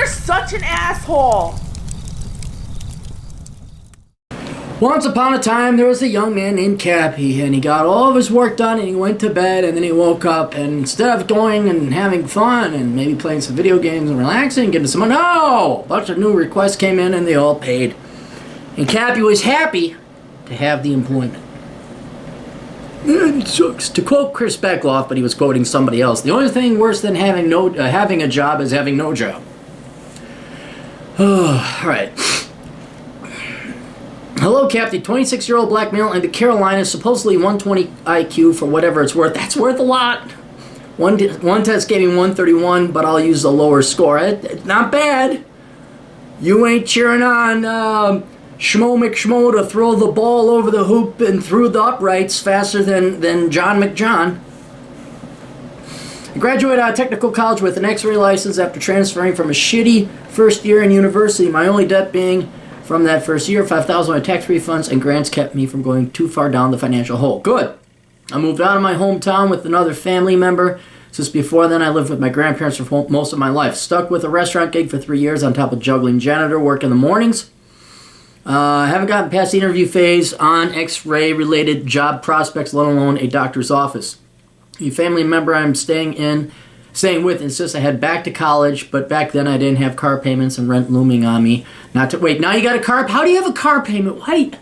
such an asshole! Once upon a time, there was a young man named Cappy, and he got all of his work done, and he went to bed, and then he woke up, and instead of going and having fun, and maybe playing some video games and relaxing, getting some money, no! A bunch of new requests came in, and they all paid. And Cappy was happy to have the employment. It sucks. To quote Chris Beckloff, but he was quoting somebody else, the only thing worse than having a job is having no job. Oh, alright. Hello, Cappy, 26-year-old black male in the Carolinas, supposedly 120 IQ for whatever it's worth. That's worth a lot. One test gave me 131, but I'll use a lower score. It's not bad. You ain't cheering on Schmo McSchmo to throw the ball over the hoop and through the uprights faster than John McJohn. I graduated out of technical college with an X-ray license after transferring from a shitty first year in university, my only debt being from that first year, $5,000 in tax refunds and grants kept me from going too far down the financial hole. Good. I moved out of my hometown with another family member. Since before then, I lived with my grandparents for most of my life. Stuck with a restaurant gig for 3 years on top of juggling janitor work in the mornings. I haven't gotten past the interview phase on X-ray related job prospects, let alone a doctor's office. A family member I'm staying with insists I head back to college, but back then I didn't have car payments and rent looming on me. Wait, now you got a car? How do you have a car payment? Wait,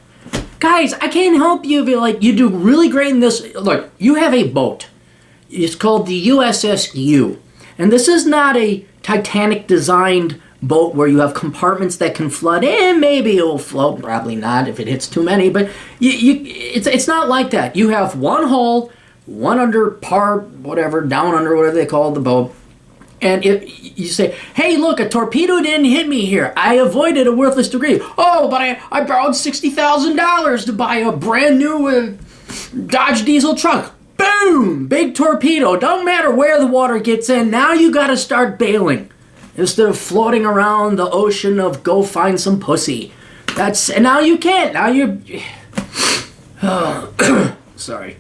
guys, I can't help you if you do really great in this. Look, you have a boat. It's called the USS and this is not a Titanic designed boat where you have compartments that can flood. Maybe it will float, probably not if it hits too many, but it's not like that. You have one hull, one under par, whatever, down under, whatever they call the boat. And if you say, hey, look, a torpedo didn't hit me here. I avoided a worthless degree. Oh, but I borrowed $60,000 to buy a brand new Dodge diesel truck. Boom! Big torpedo. Don't matter where the water gets in. Now you got to start bailing instead of floating around the ocean of go find some pussy. And now you can't. Now you're... Sorry.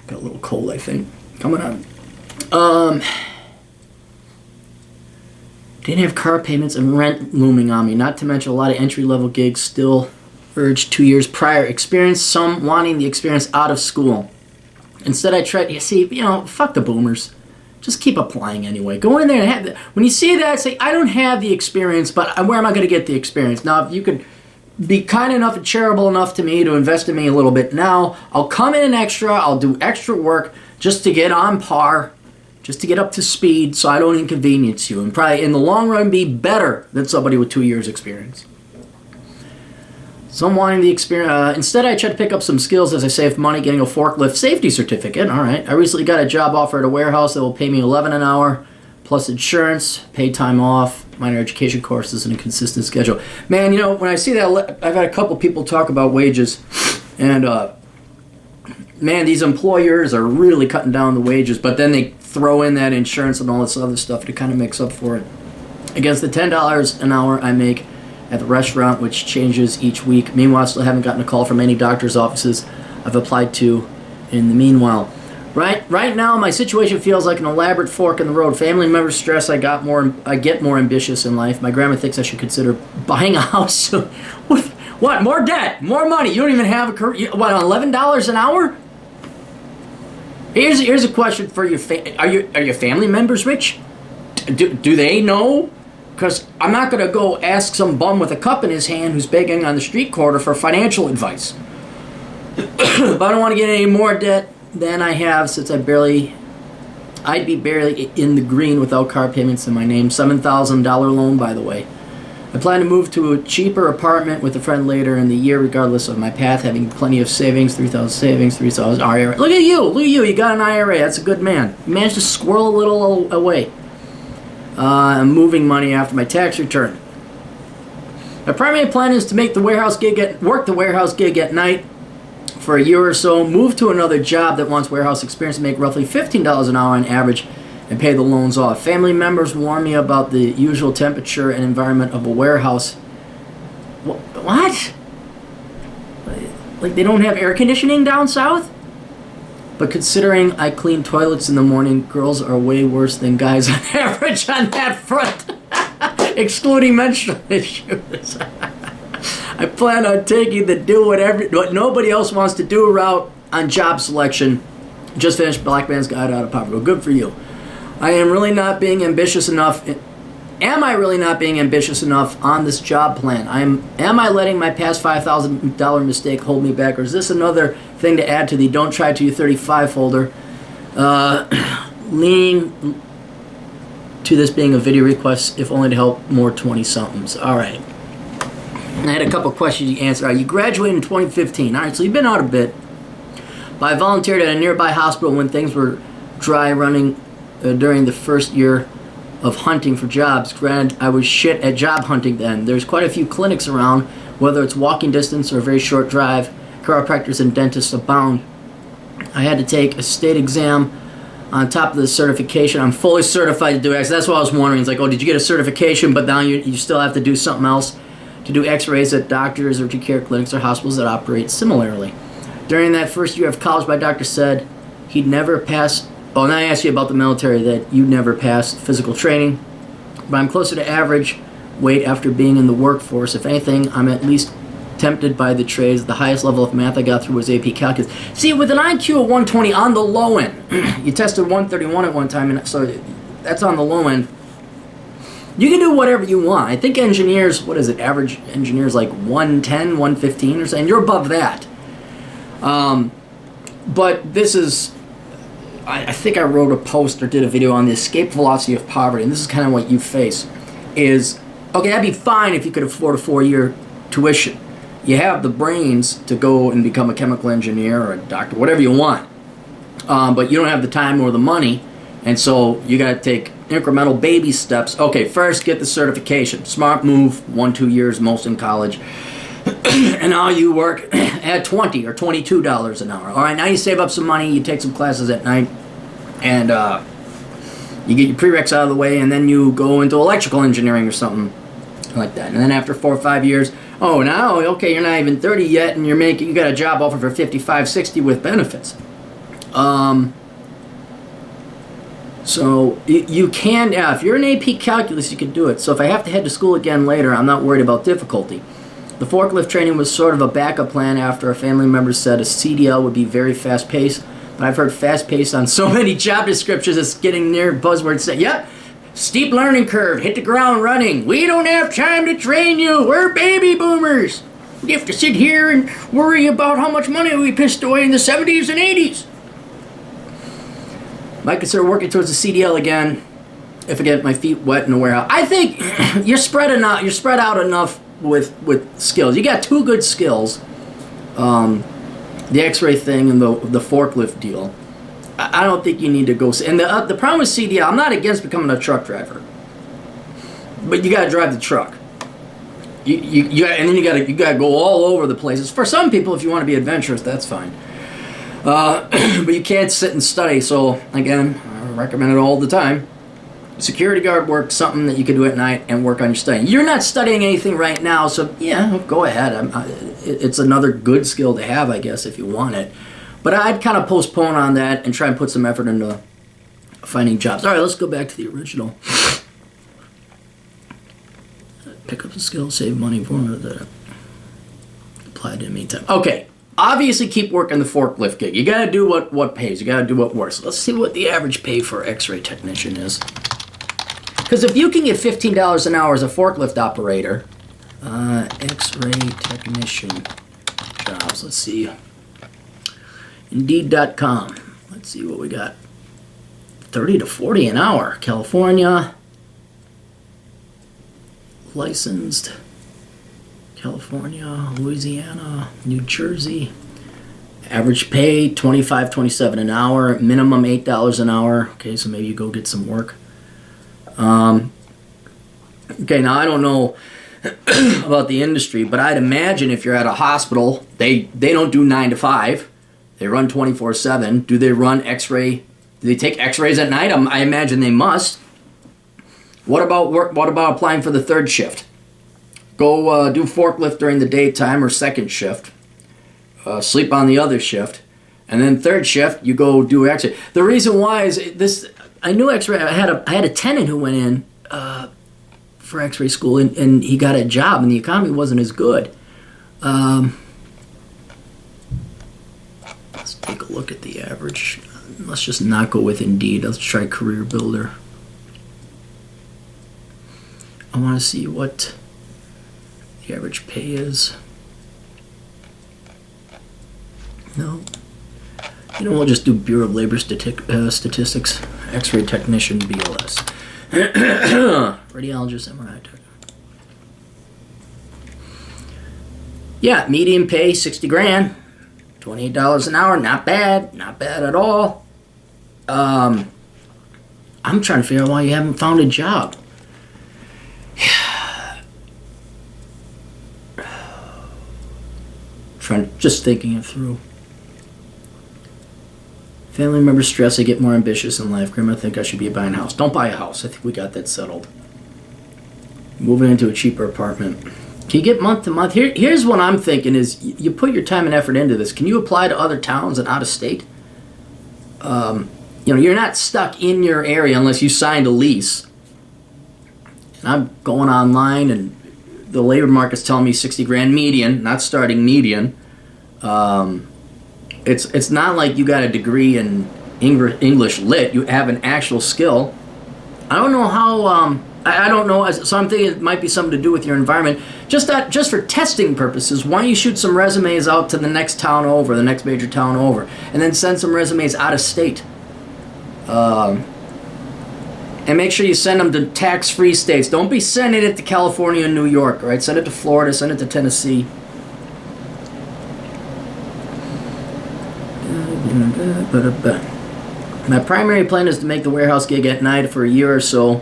Got a little cold, I think, coming on. Didn't have car payments and rent looming on me. Not to mention a lot of entry-level gigs still urged 2 years prior experience, some wanting the experience out of school. Instead, I tried, fuck the boomers. Just keep applying anyway. Go in there and when you see that, say, I don't have the experience, but where am I going to get the experience? Now, if you could be kind enough and charitable enough to me to invest in me a little bit now, I'll come in extra, I'll do extra work just to get on par, just to get up to speed so I don't inconvenience you, and probably in the long run be better than somebody with 2 years experience. So I'm wanting the experience. Instead, I tried to pick up some skills as I saved money getting a forklift safety certificate. All right. I recently got a job offer at a warehouse that will pay me $11 an hour, plus insurance, paid time off, minor education courses, and a consistent schedule. Man, when I see that, I've had a couple people talk about wages, and man, these employers are really cutting down the wages, but then they throw in that insurance and all this other stuff to kind of makes up for it. Against the $10 an hour I make at the restaurant, which changes each week. Meanwhile, I still haven't gotten a call from any doctor's offices I've applied to in the meanwhile. Right now, my situation feels like an elaborate fork in the road. Family members stress I get more ambitious in life. My grandma thinks I should consider buying a house. What? More debt? More money? You don't even have a career? What, $11 an hour? Here's a question for your are your family members rich? Do they know? Because I'm not going to go ask some bum with a cup in his hand who's begging on the street corner for financial advice. But I don't want to get any more debt than I have since I'd be barely in the green without car payments in my name. $7,000 loan, by the way. I plan to move to a cheaper apartment with a friend later in the year, regardless of my path, having plenty of savings, $3,000 savings, $3,000 IRA. Look at you, you got an IRA, that's a good man. You managed to squirrel a little away. I'm moving money after my tax return. My primary plan is to work the warehouse gig at night for a year or so, move to another job that wants warehouse experience, and make roughly $15 an hour on average, and pay the loans off. Family members warn me about the usual temperature and environment of a warehouse. What? Like they don't have air conditioning down south? But considering I clean toilets in the morning, girls are way worse than guys on average on that front. excluding menstrual issues. I plan on taking the do what nobody else wants to do route on job selection. Just finished Black Man's Guide Out of Poverty. Well, good for you. I am really not being ambitious enough. Am I really not being ambitious enough on this job plan? Am I letting my past $5,000 mistake hold me back, or is this another thing to add to the don't try till you're 35 folder? Leaning to this being a video request, if only to help more 20-somethings. All right. I had a couple questions you answered. You graduated in 2015. All right, so you've been out a bit. But I volunteered at a nearby hospital when things were dry running during the first year of hunting for jobs. Granted, I was shit at job hunting then. There's quite a few clinics around, whether it's walking distance or a very short drive. Chiropractors and dentists abound. I had to take a state exam on top of the certification. I'm fully certified to do it. That's what I was wondering. It's like, oh, did you get a certification, but now you still have to do something else to do x-rays at doctors, urgent care clinics, or hospitals that operate similarly. During that first year of college, my doctor said he'd never pass. Oh, and I asked you about the military, that you never passed physical training. But I'm closer to average weight after being in the workforce. If anything, I'm at least tempted by the trades. The highest level of math I got through was AP Calculus. See, with an IQ of 120 on the low end, you tested 131 at one time, and so that's on the low end. You can do whatever you want. I think engineers, what is it, average engineers like 110, 115 or something. You're above that. But this is, I think I wrote a post or did a video on the escape velocity of poverty, and this is kind of what you face. Is, okay, that'd be fine if you could afford a 4-year tuition. You have the brains to go and become a chemical engineer or a doctor, whatever you want. But you don't have the time or the money, and so you got to take incremental baby steps. Okay, first get the certification. Smart move, 1-2 years, most in college. And now you work at $20 or $22 an hour. All right, now you save up some money, you take some classes at night, and you get your prereqs out of the way, and then you go into electrical engineering or something like that. And then after 4 or 5 years, oh, now, okay, you're not even 30 yet, and you got a job offer for 55, 60 with benefits. So you can, yeah, if you're in AP Calculus, you can do it. So if I have to head to school again later, I'm not worried about difficulty. The forklift training was sort of a backup plan after a family member said a CDL would be very fast-paced. But I've heard fast-paced on so many job descriptions, it's getting near buzzwords saying, yep, steep learning curve, hit the ground running. We don't have time to train you. We're baby boomers. We have to sit here and worry about how much money we pissed away in the 70s and 80s. Might consider working towards the CDL again if I get my feet wet in the warehouse. I think you're spread out enough with skills. You got 2 good skills, the X-ray thing and the forklift deal. I don't think you need to go. And the problem with CDL, I'm not against becoming a truck driver, but you got to drive the truck. You and then you got to go all over the places. For some people, if you want to be adventurous, that's fine. But you can't sit and study. So again, I recommend it all the time. Security guard work, something that you can do at night and work on your studying. You're not studying anything right now, so yeah, go ahead. It's another good skill to have, I guess, if you want it. But I'd kind of postpone on that and try and put some effort into finding jobs. All right, let's go back to the original. Pick up the skill, save money for that. Apply it in the meantime. Okay, obviously keep working the forklift gig. You got to do what pays. You got to do what works. Let's see what the average pay for X-ray technician is. Because if you can get $15 an hour as a forklift operator, X-ray technician jobs, let's see. Indeed.com. Let's see what we got. 30 to 40 an hour. California. Licensed. California, Louisiana, New Jersey. Average pay, $25, $27 an hour. Minimum $8 an hour. Okay, so maybe you go get some work. Okay, now I don't know about the industry, but I'd imagine if you're at a hospital, they don't do 9 to 5. They run 24/7. Do they run X-ray? Do they take X-rays at night? I imagine they must. What about work? What about applying for the 3rd shift? Go do forklift during the daytime or 2nd shift. Sleep on the other shift, and then 3rd shift you go do X-ray. The reason why is this. I knew X-ray. I had a tenant who went in for X-ray school, and he got a job, and the economy wasn't as good. Let's take a look at the average. Let's just not go with Indeed. Let's try Career Builder. I want to see what the average pay is. No. You know, we'll just do Bureau of Labor Statistics. X-ray technician, BLS. Radiologist, MRI tech. Yeah, median pay, 60 grand. $28 an hour, not bad. Not bad at all. I'm trying to figure out why you haven't found a job. Just thinking it through. Family member stress, I get more ambitious in life. Grandma, I think I should be buying a house. Don't buy a house. I think we got that settled. Moving into a cheaper apartment. Can you get month to month? Here's what I'm thinking is you put your time and effort into this. Can you apply to other towns and out of state? You're not stuck in your area unless you signed a lease. And I'm going online and the labor market's telling me 60 grand median, not starting median. It's not like you got a degree in English lit. You have an actual skill. I don't know how. I don't know. So I'm thinking it might be something to do with your environment. Just for testing purposes, why don't you shoot some resumes out to the next town over, the next major town over, and then send some resumes out of state. And make sure you send them to tax-free states. Don't be sending it to California and New York, all right? Send it to Florida, send it to Tennessee. My primary plan is to make the warehouse gig at night for a year or so,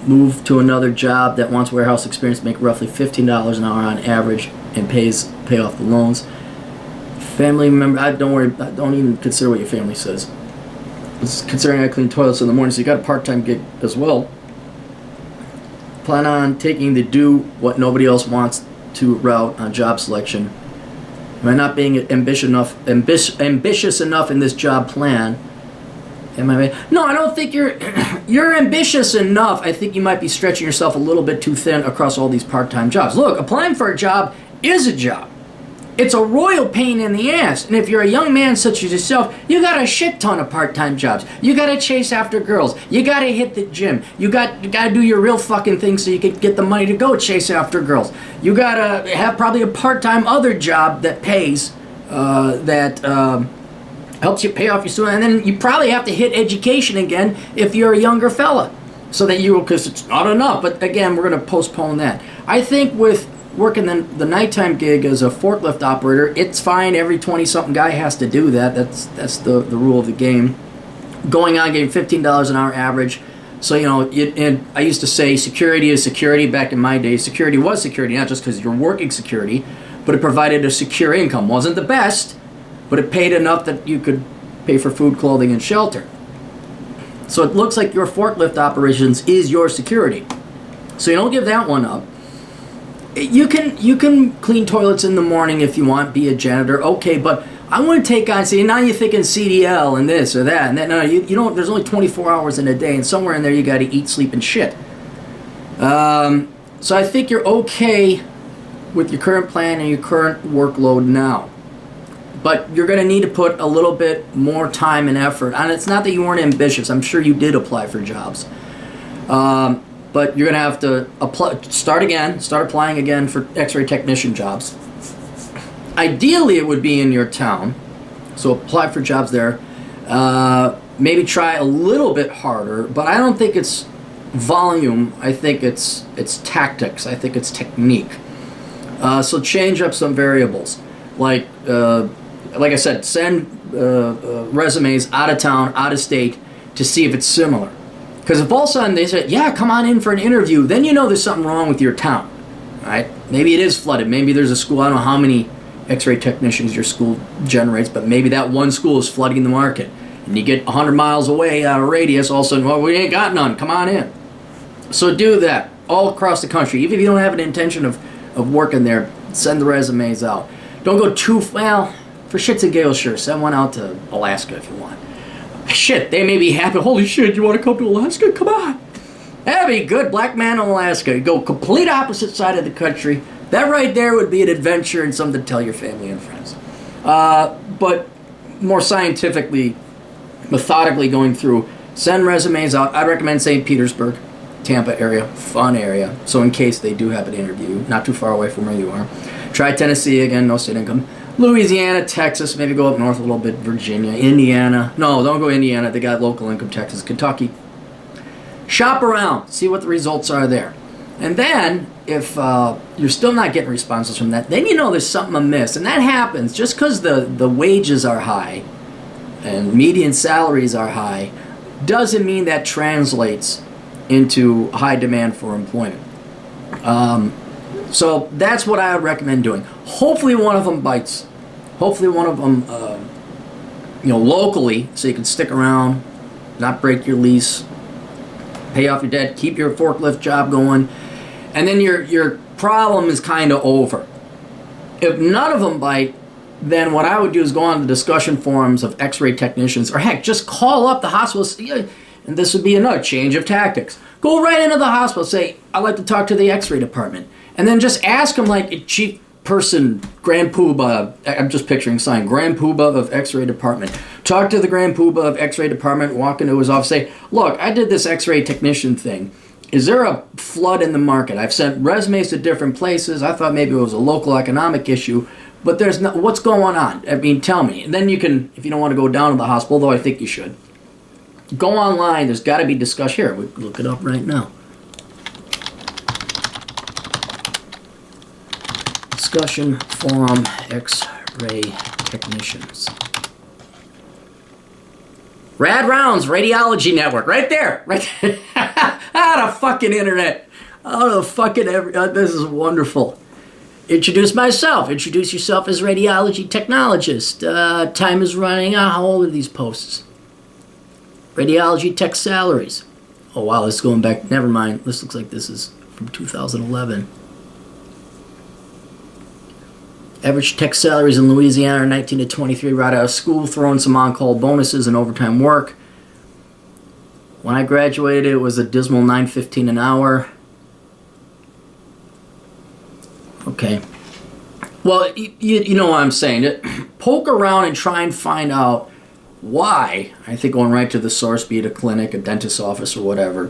move to another job that wants warehouse experience, make roughly $15 an hour on average, and pay off the loans. Family member, don't even consider what your family says. Considering I clean toilets in the morning, so you got a part-time gig as well. Plan on taking the do what nobody else wants to route on job selection. Am I not being ambitious enough in this job plan? No, I don't think you're ambitious enough. I think you might be stretching yourself a little bit too thin across all these part-time jobs. Look, applying for a job is a job. It's a royal pain in the ass. And if you're a young man such as yourself, you got a shit ton of part-time jobs. You got to chase after girls. You got to hit the gym. You got to do your real fucking thing so you can get the money to go chase after girls. You got to have probably a part-time other job that pays, helps you pay off your student. And then you probably have to hit education again if you're a younger fella. So that because it's not enough. But again, we're going to postpone that. I think with working the nighttime gig as a forklift operator, it's fine. Every 20-something guy has to do that. That's the rule of the game. Going on getting $15 an hour average. So, and I used to say security is security back in my day. Security was security, not just because you're working security, but it provided a secure income. Wasn't the best, but it paid enough that you could pay for food, clothing, and shelter. So it looks like your forklift operations is your security. So you don't give that one up. You can clean toilets in the morning if you want, be a janitor, okay, but I want to take on, see, now you're thinking CDL and this or that, and that. No, you don't, there's only 24 hours in a day, and somewhere in there you got to eat, sleep, and shit. So I think you're okay with your current plan and your current workload now. But you're going to need to put a little bit more time and effort. And it's not that you weren't ambitious. I'm sure you did apply for jobs. But you're going to have to start applying again for X-ray technician jobs. Ideally, it would be in your town. So apply for jobs there. Maybe try a little bit harder, but I don't think it's volume. I think it's tactics. I think it's technique. So change up some variables. Like I said, send resumes out of town, out of state, to see if it's similar. Because if all of a sudden they say, yeah, come on in for an interview, then you know there's something wrong with your town. Right? Maybe it is flooded. Maybe there's a school, I don't know how many X-ray technicians your school generates, but maybe that one school is flooding the market. And you get 100 miles away out of radius, all of a sudden, well, we ain't got none, come on in. So do that all across the country. Even if you don't have an intention of working there, send the resumes out. Don't go too, well, for shits and giggles, sure, send one out to Alaska if you want. Shit, they may be happy. Holy shit, you want to come to Alaska? Come on. That'd be good. Black man in Alaska. You go complete opposite side of the country. That right there would be an adventure and something to tell your family and friends. But more scientifically, methodically going through, send resumes out. I'd recommend St. Petersburg, Tampa area, fun area. So in case they do have an interview, not too far away from where you are. Try Tennessee again, no state income. Louisiana, Texas, maybe go up north a little bit, Virginia, Indiana. No, don't go Indiana. They got local income. Texas, Kentucky. Shop around, see what the results are there. And then, if you're still not getting responses from that, then you know there's something amiss. And that happens just because the wages are high and median salaries are high doesn't mean that translates into high demand for employment. So that's what I would recommend doing. Hopefully one of them bites. Hopefully one of them, locally, so you can stick around, not break your lease, pay off your debt, keep your forklift job going, and then your problem is kind of over. If none of them bite, then what I would do is go on the discussion forums of x-ray technicians, or heck, just call up the hospital, and this would be another change of tactics. Go right into the hospital, say, I'd like to talk to the x-ray department, and then just ask them like a chief person, Grand Poobah, I'm just picturing sign, Grand Poobah of x-ray department. Talk to the Grand Poobah of x-ray department, walk into his office, say, look, I did this x-ray technician thing. Is there a flood in the market? I've sent resumes to different places. I thought maybe it was a local economic issue, but there's no, what's going on? I mean, tell me. And then you can, if you don't want to go down to the hospital, though I think you should, go online. There's got to be discussion. Here, we look it up right now. Discussion forum X-ray technicians. Rad Rounds Radiology Network, right there, right there. Out of fucking internet, out of fucking this is wonderful. Introduce myself. Introduce yourself as radiology technologist. Time is running out. How old are these posts? Radiology tech salaries. Oh wow, this is going back. Never mind. This looks like this is from 2011. Average tech salaries in Louisiana are 19 to 23 right out of school, throwing some on-call bonuses and overtime work. When I graduated, it was a dismal $9.15 an hour. Okay. Well, you know what I'm saying. Poke around and try and find out why, I think going right to the source, be it a clinic, a dentist's office, or whatever,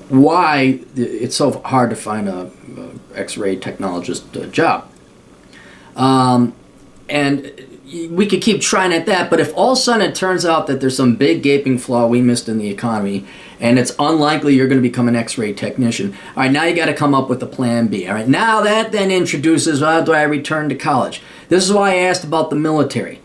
why it's so hard to find a X-ray technologist job. And we could keep trying at that, but if all of a sudden it turns out that there's some big gaping flaw we missed in the economy, and it's unlikely you're going to become an X-ray technician, all right, now you got to come up with a plan B. All right, now that then introduces, well, do I return to college? This is why I asked about the military.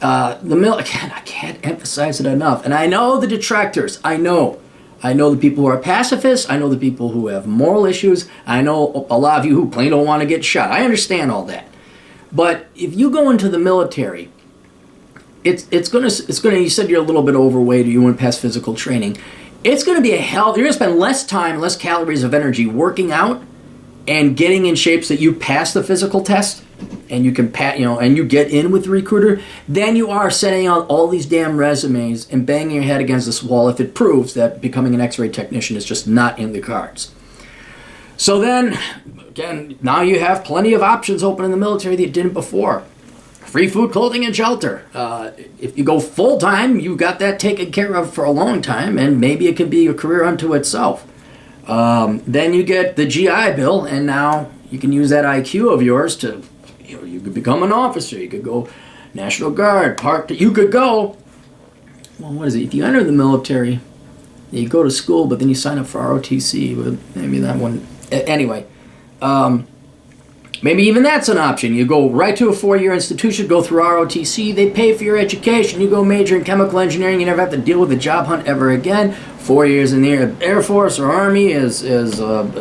Again, I can't emphasize it enough. And I know the detractors. I know the people who are pacifists. I know the people who have moral issues. I know a lot of you who plain don't want to get shot. I understand all that. But if you go into the military, it's gonna. You said you're a little bit overweight, or you went past physical training. It's gonna be a hell. You're gonna spend less time, less calories of energy working out and getting in shape so that you pass the physical test and you can and you get in with the recruiter. Then you are sending out all these damn resumes and banging your head against this wall if it proves that becoming an X-ray technician is just not in the cards. So then, again, now you have plenty of options open in the military that you didn't before. Free food, clothing, and shelter. If you go full-time, you got that taken care of for a long time, and maybe it could be a career unto itself. Then you get the GI Bill, and now you can use that IQ of yours to, you could become an officer. You could go National Guard, you could go, well, what is it? If you enter the military, you go to school, but then you sign up for ROTC, but maybe that one. Anyway, maybe even that's an option. You go right to a 4-year institution, go through ROTC, they pay for your education, you go major in chemical engineering, you never have to deal with a job hunt ever again. 4 years in the Air Force or Army is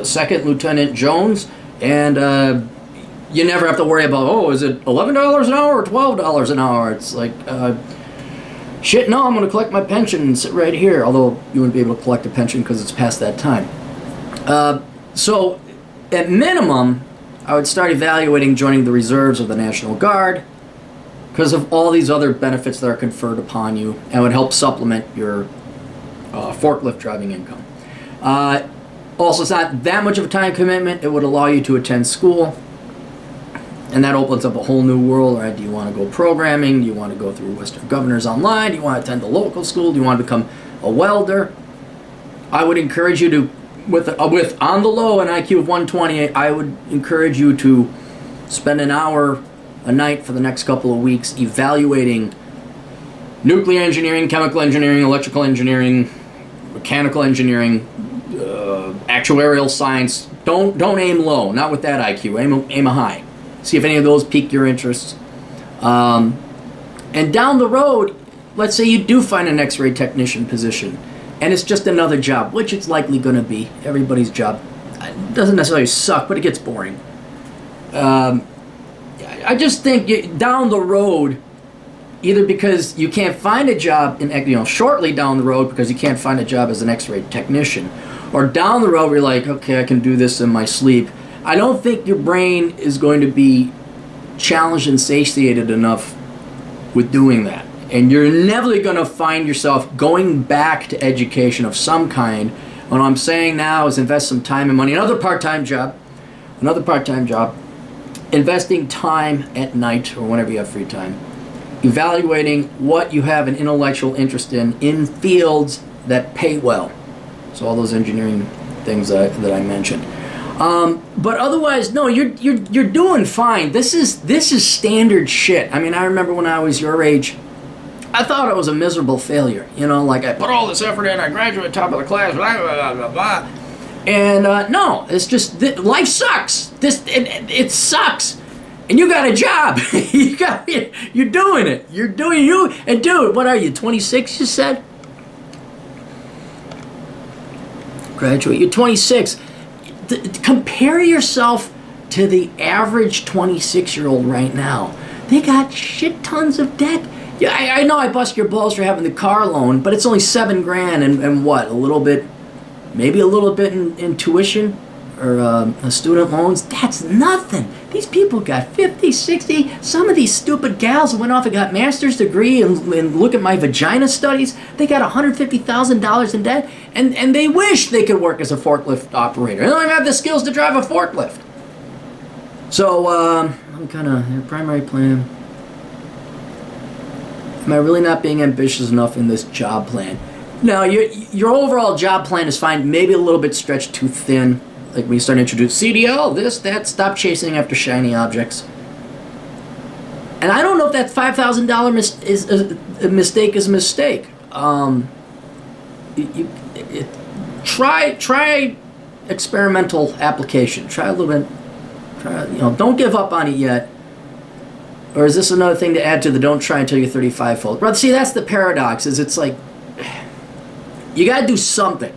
Second Lieutenant Jones, and you never have to worry about, is it $11 an hour or $12 an hour? It's like, shit, no, I'm going to collect my pension and sit right here, although you wouldn't be able to collect a pension because it's past that time. So, at minimum, I would start evaluating joining the reserves of the National Guard because of all these other benefits that are conferred upon you and would help supplement your forklift driving income. Also, it's not that much of a time commitment. It would allow you to attend school. And that opens up a whole new world, right? Do you want to go programming? Do you want to go through Western Governors Online? Do you want to attend the local school? Do you want to become a welder? I would encourage you to, with on the low an IQ of 120, I would encourage you to spend an hour a night for the next couple of weeks evaluating nuclear engineering, chemical engineering, electrical engineering, mechanical engineering, actuarial science. Don't aim low, not with that IQ. Aim a high. See if any of those pique your interest. And down the road, let's say you do find an X-ray technician position, and it's just another job, which it's likely going to be. Everybody's job doesn't necessarily suck, but it gets boring. I just think down the road, either because you can't find a job shortly down the road because you can't find a job as an X-ray technician, or down the road where you're like, okay, I can do this in my sleep. I don't think your brain is going to be challenged and satiated enough with doing that. And you're inevitably going to find yourself going back to education of some kind. What I'm saying now is invest some time and money. Another part-time job. Investing time at night or whenever you have free time. Evaluating what you have an intellectual interest in fields that pay well. So all those engineering things that I mentioned. But otherwise, no, you're doing fine. This is standard shit. I mean, I remember when I was your age, I thought I was a miserable failure. Like I put all this effort in, I graduated top of the class, blah blah blah blah. And no, it's just life sucks. It sucks. And you got a job. You're doing it. And dude, what are you? 26? You said. Graduate. You're 26. Compare yourself to the average 26-year-old right now. They got shit tons of debt. Yeah, I know I bust your balls for having the car loan, but it's only $7,000 and what? Maybe a little bit in tuition or student loans. That's nothing. These people got 50, 60. Some of these stupid gals went off and got master's degree and look at my vagina studies. They got $150,000 in debt, and they wish they could work as a forklift operator. They don't even have the skills to drive a forklift. So I'm kind of primary plan. Am I really not being ambitious enough in this job plan? No, your overall job plan is fine. Maybe a little bit stretched too thin. Like when you start to introduce CDL, this, that, stop chasing after shiny objects. And I don't know if that $5,000 is a mistake is a mistake. Try experimental application. Try a little bit. Don't give up on it yet. Or is this another thing to add to the don't try until you're 35 fold? Brother, see, that's the paradox. It's like you got to do something.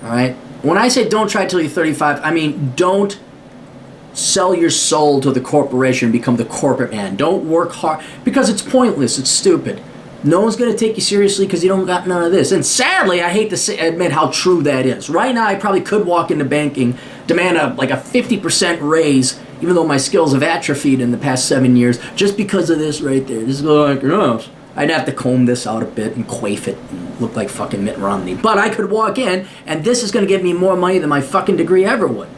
All right. When I say don't try till you're 35, I mean don't sell your soul to the corporation and become the corporate man. Don't work hard because it's pointless. It's stupid. No one's going to take you seriously because you don't got none of this. And sadly, I hate to admit how true that is. Right now, I probably could walk into banking, demand a 50% raise, even though my skills have atrophied in the past 7 years, just because of this right there. This is like, I'd have to comb this out a bit and coif it and look like fucking Mitt Romney. But I could walk in, and this is going to give me more money than my fucking degree ever would.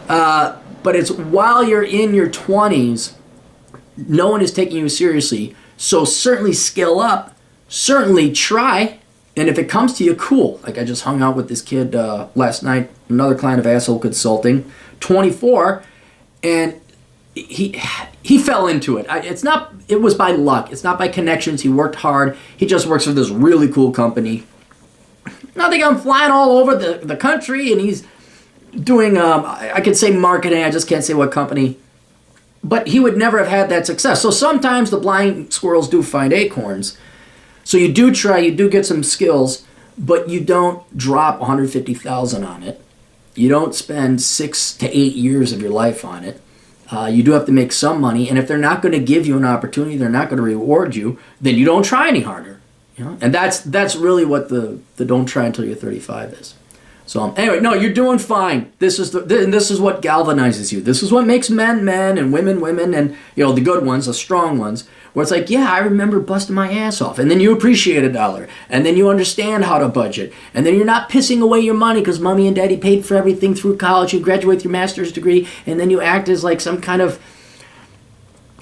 But it's while you're in your 20s, no one is taking you seriously. So certainly skill up, certainly try, and if it comes to you, cool. Like I just hung out with this kid last night, another client of Asshole Consulting, 24, and he fell into it. It was by luck. It's not by connections. He worked hard. He just works for this really cool company. Now they got him flying all over the country, and he's doing, I could say marketing, I just can't say what company. But he would never have had that success. So sometimes the blind squirrels do find acorns. So you do try, you do get some skills, but you don't drop $150,000 on it. You don't spend 6 to 8 years of your life on it. You do have to make some money, and if they're not going to give you an opportunity, they're not going to reward you, then you don't try any harder. And that's really what the don't try until you're 35 is. So anyway, no, you're doing fine. This is this is what galvanizes you. This is what makes men men and women women, and the good ones, the strong ones. Where it's like, yeah, I remember busting my ass off, and then you appreciate $1, and then you understand how to budget, and then you're not pissing away your money because mommy and daddy paid for everything through college. You graduate with your master's degree, and then you act as like some kind of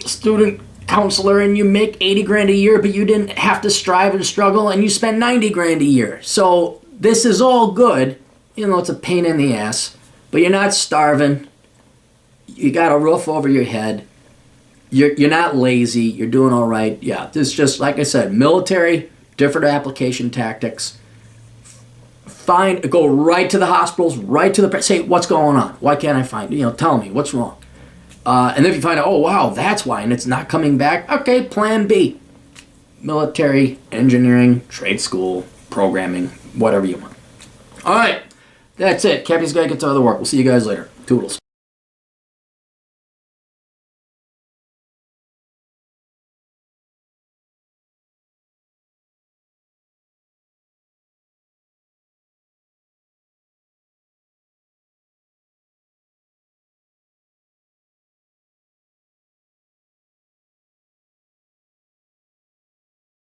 student counselor, and you make 80 grand a year, but you didn't have to strive and struggle, and you spend 90 grand a year. So this is all good. It's a pain in the ass, but you're not starving. You got a roof over your head. You're not lazy. You're doing all right. Yeah, this is just, like I said, military, different application tactics. Go right to the hospitals, right to the, say, what's going on? Why can't I find, tell me, what's wrong? And if you find out, oh, wow, that's why, and it's not coming back, okay, plan B. Military, engineering, trade school, programming, whatever you want. All right, that's it. Cappy's got to get to other work. We'll see you guys later. Toodles.